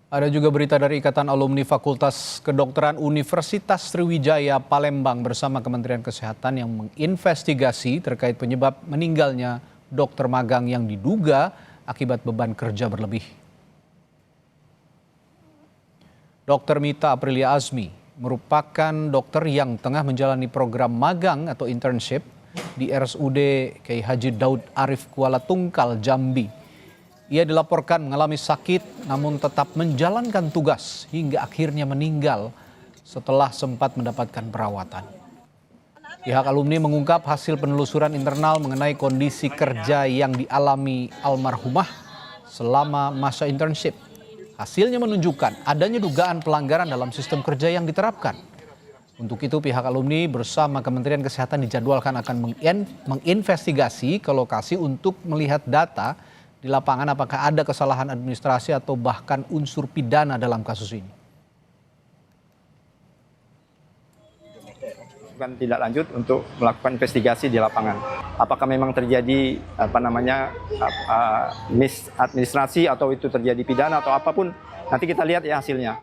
Ada juga berita dari Ikatan Alumni Fakultas Kedokteran Universitas Sriwijaya Palembang bersama Kementerian Kesehatan yang menginvestigasi terkait penyebab meninggalnya dokter magang yang diduga akibat beban kerja berlebih. Dr. Mita Aprilia Azmi merupakan dokter yang tengah menjalani program magang atau internship di RSUD Kiai Haji Daud Arif Kuala Tungkal, Jambi. Ia dilaporkan mengalami sakit namun tetap menjalankan tugas hingga akhirnya meninggal setelah sempat mendapatkan perawatan. Pihak alumni mengungkap hasil penelusuran internal mengenai kondisi kerja yang dialami almarhumah selama masa internship. Hasilnya menunjukkan adanya dugaan pelanggaran dalam sistem kerja yang diterapkan. Untuk itu pihak alumni bersama Kementerian Kesehatan dijadwalkan akan menginvestigasi ke lokasi untuk melihat data di lapangan apakah ada kesalahan administrasi atau bahkan unsur pidana dalam kasus ini. Tidak lanjut untuk melakukan investigasi di lapangan. Apakah memang terjadi misadministrasi atau itu terjadi pidana atau apapun, nanti kita lihat ya hasilnya.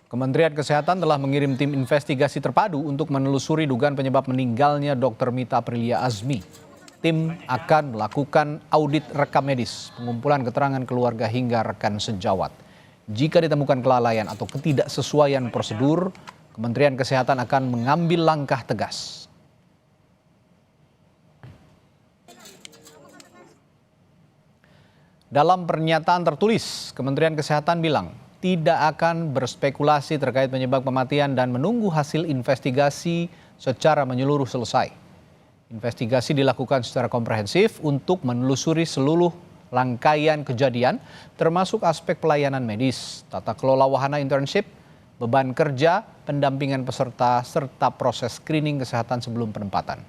Kementerian Kesehatan telah mengirim tim investigasi terpadu untuk menelusuri dugaan penyebab meninggalnya Dr. Mita Aprilia Azmi. Tim akan melakukan audit rekam medis, pengumpulan keterangan keluarga hingga rekan sejawat. Jika ditemukan kelalaian atau ketidaksesuaian prosedur, Kementerian Kesehatan akan mengambil langkah tegas. Dalam pernyataan tertulis, Kementerian Kesehatan bilang tidak akan berspekulasi terkait penyebab kematian dan menunggu hasil investigasi secara menyeluruh selesai. Investigasi dilakukan secara komprehensif untuk menelusuri seluruh rangkaian kejadian, termasuk aspek pelayanan medis, tata kelola wahana internship, beban kerja, pendampingan peserta, serta proses screening kesehatan sebelum penempatan.